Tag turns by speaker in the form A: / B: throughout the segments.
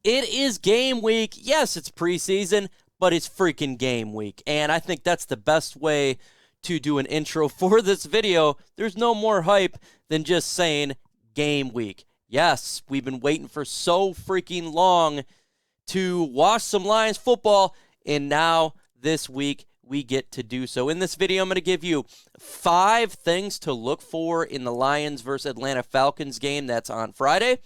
A: It is game week. Yes, it's preseason, but it's freaking game week. And I think that's the best way to do an intro for this video. There's no more hype than just saying game week. Yes, we've been waiting for so freaking long to watch some Lions football, and now this week we get to do so. In this video, I'm going to give you 5 things to look for in the Lions versus Atlanta Falcons game that's on Friday.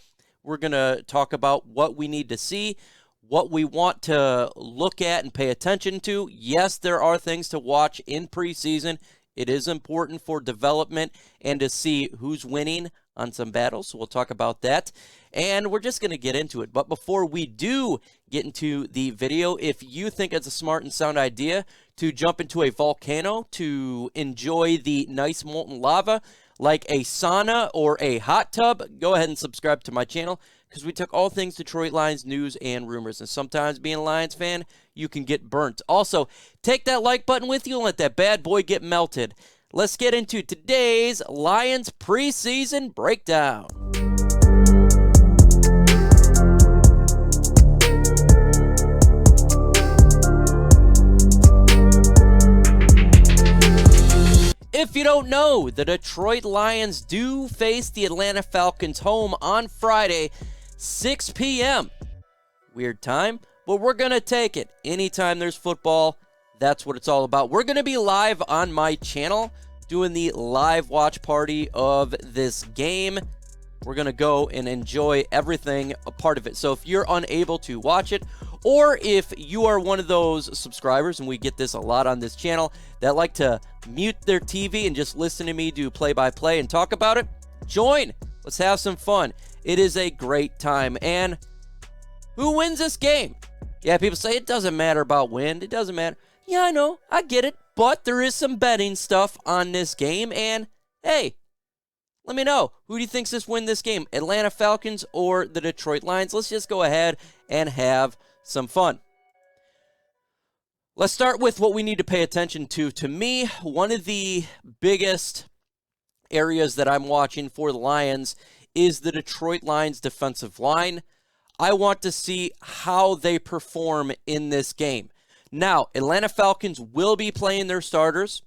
A: We're going to talk about what we need to see, what we want to look at and pay attention to. Yes, there are things to watch in preseason. It is important for development and to see who's winning on some battles, so we'll talk about that. And we're just going to get into it. But before we do get into the video, if you think it's a smart and sound idea to jump into a volcano to enjoy the nice molten lava, like a sauna or a hot tub, go ahead and subscribe to my channel, because we took all things Detroit Lions news and rumors. And sometimes being a Lions fan, you can get burnt. Also, take that like button with you and let that bad boy get melted. Let's get into today's Lions preseason breakdown. If you don't know, the Detroit Lions do face the Atlanta Falcons home on Friday, 6 p.m. Weird time, but we're going to take it. Anytime there's football, that's what it's all about. We're going to be live on my channel doing the live watch party of this game. We're going to go and enjoy everything a part of it. So if you're unable to watch it, or if you are one of those subscribers, and we get this a lot on this channel, that like to mute their TV and just listen to me do play-by-play and talk about it, join. Let's have some fun. It is a great time. And who wins this game? Yeah, people say it doesn't matter about win. It doesn't matter. Yeah, I know. I get it. But there is some betting stuff on this game. And, hey, let me know. Who do you think's this win this game? Atlanta Falcons or the Detroit Lions? Let's just go ahead and have some fun. Let's start with what we need to pay attention to. To me, one of the biggest areas that I'm watching for the Lions is the Detroit Lions defensive line. I want to see how they perform in this game. Now, Atlanta Falcons will be playing their starters.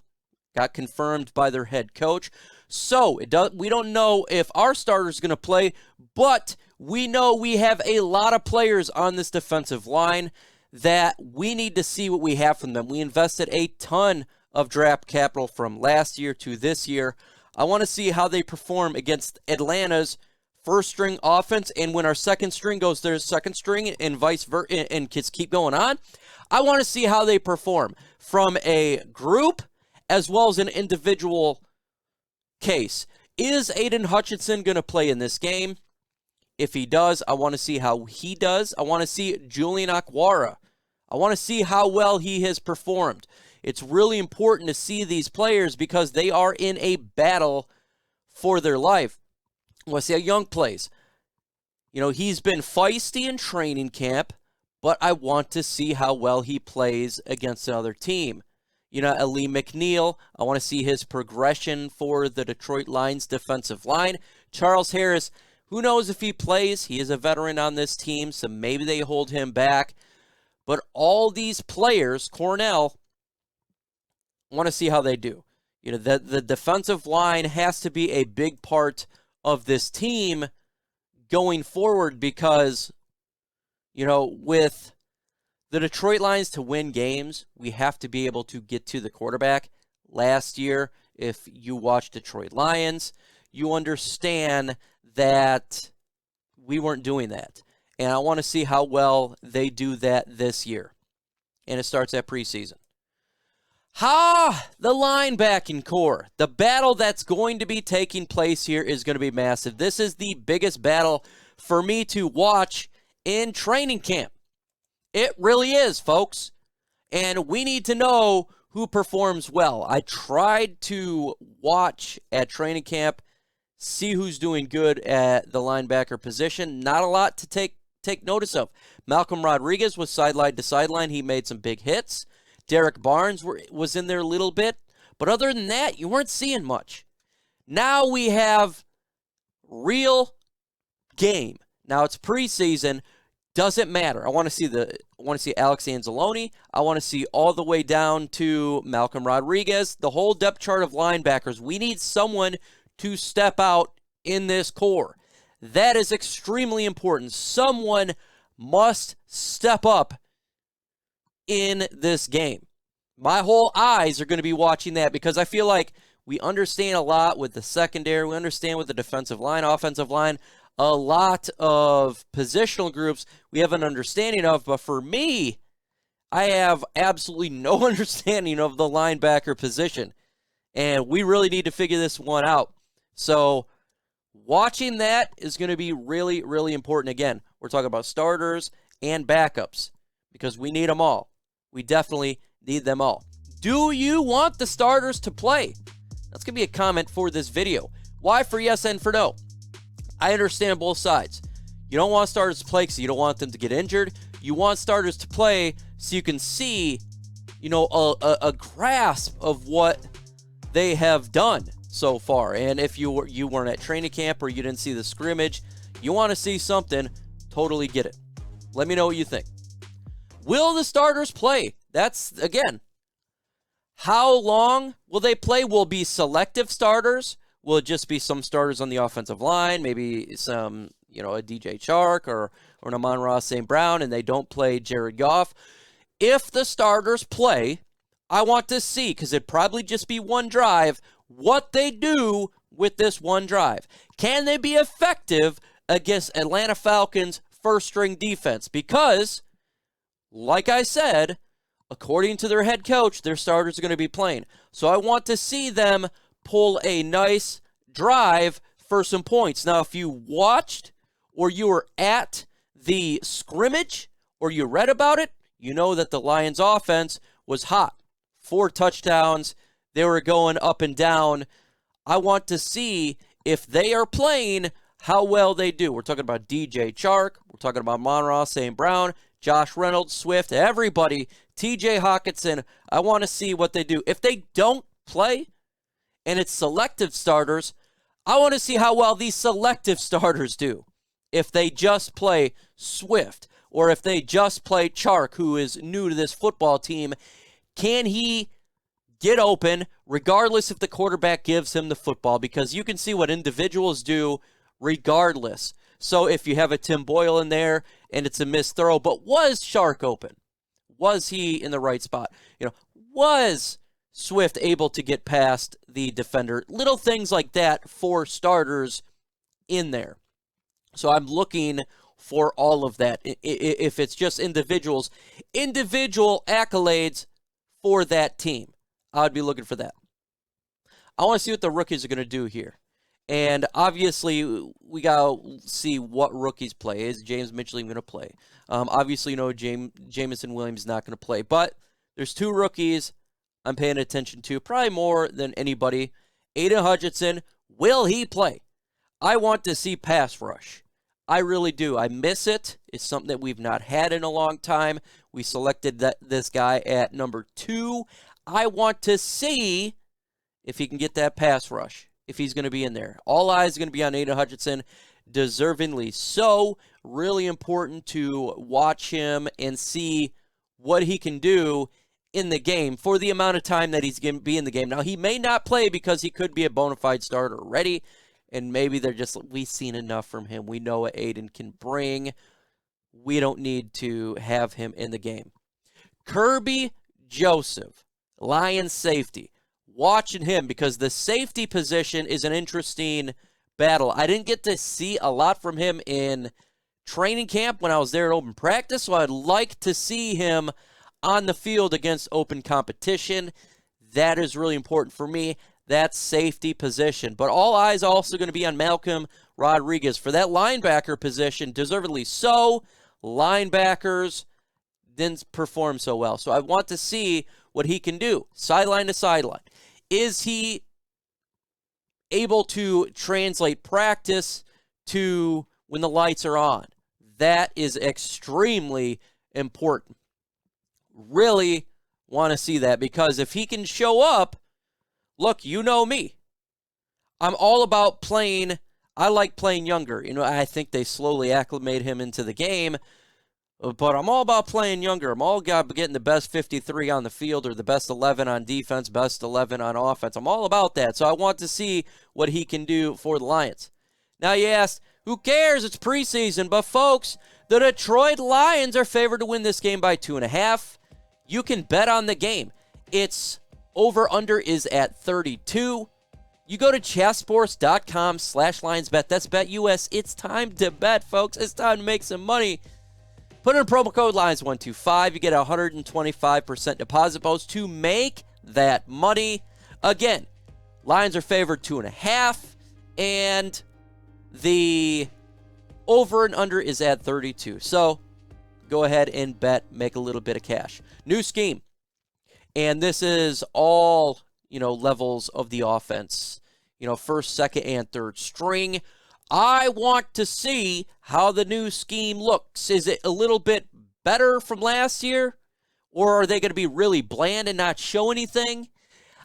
A: Got confirmed by their head coach. So we don't know if our starter is going to play, but we know we have a lot of players on this defensive line that we need to see what we have from them. We invested a ton of draft capital from last year to this year. I want to see how they perform against Atlanta's first-string offense, and when our second string goes their second string and vice versa, and kids keep going on, I want to see how they perform from a group as well as an individual case. Is Aiden Hutchinson going to play in this game? If he does, I want to see how he does. I want to see Julian Okwara. I want to see how well he has performed. It's really important to see these players because they are in a battle for their life. I want to see how Young plays. You know, he's been feisty in training camp, but I want to see how well he plays against another team. You know, Ali McNeil, I want to see his progression for the Detroit Lions defensive line. Charles Harris, who knows if he plays? He is a veteran on this team, so maybe they hold him back. But all these players, Cornell, I want to see how they do. You know, the defensive line has to be a big part of this team going forward because, you know, with the Detroit Lions to win games, we have to be able to get to the quarterback. Last year, if you watch Detroit Lions, you understand that we weren't doing that. And I want to see how well they do that this year. And it starts at preseason. The linebacking core. The battle that's going to be taking place here is going to be massive. This is the biggest battle for me to watch in training camp. It really is, folks. And we need to know who performs well. I tried to watch at training camp, see who's doing good at the linebacker position. Not a lot to take notice of. Malcolm Rodriguez was sideline to sideline. He made some big hits. Derek Barnes was in there a little bit. But other than that, you weren't seeing much. Now we have real game. Now it's preseason. Doesn't matter. I want to see Alex Anzalone. I want to see all the way down to Malcolm Rodriguez, the whole depth chart of linebackers. We need someone to step out in this core. That is extremely important. Someone must step up in this game. My whole eyes are going to be watching that because I feel like we understand a lot with the secondary. We understand with the defensive line, offensive line, a lot of positional groups we have an understanding of. But for me, I have absolutely no understanding of the linebacker position. And we really need to figure this one out. So watching that is going to be really, really important. Again, we're talking about starters and backups because we need them all. We definitely need them all. Do you want the starters to play? That's going to be a comment for this video. Why for yes and for no? I understand both sides. You don't want starters to play because you don't want them to get injured. You want starters to play so you can see, a grasp of what they have done so far. And if you weren't at training camp or you didn't see the scrimmage, you want to see something, totally get it. Let me know what you think. Will the starters play? That's, again, how long will they play? Will it be selective starters? Will it just be some starters on the offensive line? Maybe some, a DJ Chark or an Amon-Ra St. Brown, and they don't play Jared Goff. If the starters play, I want to see, because it'd probably just be one drive, what they do with this one drive. Can they be effective against Atlanta Falcons' first-string defense? Because, like I said, according to their head coach, their starters are going to be playing. So I want to see them pull a nice drive for some points. Now, if you watched or you were at the scrimmage or you read about it, you know that the Lions offense was hot. 4 touchdowns. They were going up and down. I want to see if they are playing, how well they do. We're talking about DJ Chark. We're talking about Amon-Ra St. Brown, Josh Reynolds, Swift, everybody, TJ Hockenson. I want to see what they do. If they don't play and it's selective starters, I want to see how well these selective starters do. If they just play Swift or if they just play Chark, who is new to this football team, can he get open regardless if the quarterback gives him the football? Because you can see what individuals do regardless. So if you have a Tim Boyle in there and it's a missed throw, but was Chark open? Was he in the right spot? Was Swift able to get past the defender? Little things like that for starters in there. So I'm looking for all of that. If it's just individual accolades for that team, I would be looking for that. I want to see what the rookies are going to do here. And obviously, we got to see what rookies play. Is James Mitchell even going to play? Obviously, Jamison Williams is not going to play. But there's 2 rookies I'm paying attention to, probably more than anybody. Aiden Hutchinson, will he play? I want to see pass rush. I really do. I miss it. It's something that we've not had in a long time. We selected this guy at number 2. I want to see if he can get that pass rush, if he's going to be in there. All eyes are going to be on Aiden Hutchinson, deservingly so. Really important to watch him and see what he can do in the game for the amount of time that he's going to be in the game. Now, he may not play because he could be a bona fide starter already, and maybe we've seen enough from him. We know what Aiden can bring. We don't need to have him in the game. Kirby Joseph, Lions safety. Watching him because the safety position is an interesting battle. I didn't get to see a lot from him in training camp when I was there at open practice, so I'd like to see him on the field against open competition. That is really important for me, that safety position. But all eyes also going to be on Malcolm Rodriguez for that linebacker position, deservedly so. Linebackers didn't perform so well. So I want to see what he can do, sideline to sideline. Is he able to translate practice to when the lights are on? That is extremely important. Really want to see that, because if he can show up, look, you know me. I'm all about playing. I like playing younger. I think they slowly acclimate him into the game. But I'm all about playing younger. I'm all about getting the best 53 on the field or the best 11 on defense, best 11 on offense. I'm all about that. So I want to see what he can do for the Lions. Now you asked, who cares? It's preseason. But folks, the Detroit Lions are favored to win this game by 2.5. You can bet on the game. Its over-under is at 32. You go to chatsports.com/LionsBet. That's BetUS. It's time to bet, folks. It's time to make some money. Put in promo code LIONS125. You get a 125% deposit bonus to make that money. Again, Lions are favored 2.5, and the over and under is at 32. So go ahead and bet, make a little bit of cash. New scheme. And this is all, levels of the offense. First, second, and third string. I want to see how the new scheme looks. Is it a little bit better from last year? Or are they going to be really bland and not show anything?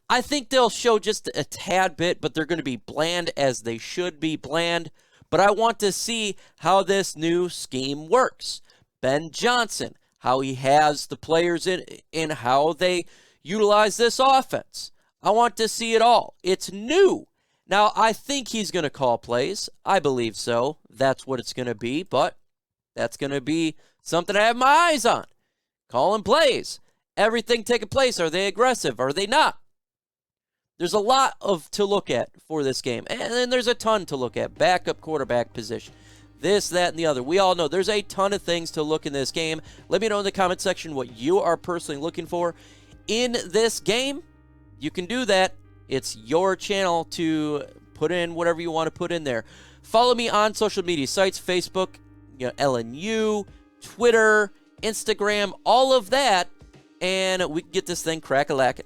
A: I think they'll show just a tad bit, but they're going to be bland as they should be bland. But I want to see how this new scheme works. Ben Johnson, how he has the players in how they utilize this offense. I want to see it all. It's new. Now, I think he's going to call plays. I believe so. That's what it's going to be, but that's going to be something I have my eyes on. Calling plays. Everything taking place. Are they aggressive? Are they not? There's a lot to look at for this game. And then there's a ton to look at. Backup quarterback position. This, that, and the other. We all know there's a ton of things to look in this game. Let me know in the comment section what you are personally looking for in this game. You can do that. It's your channel to put in whatever you want to put in there. Follow me on social media sites, Facebook, LNU, Twitter, Instagram, all of that, and we can get this thing crack-a-lacking.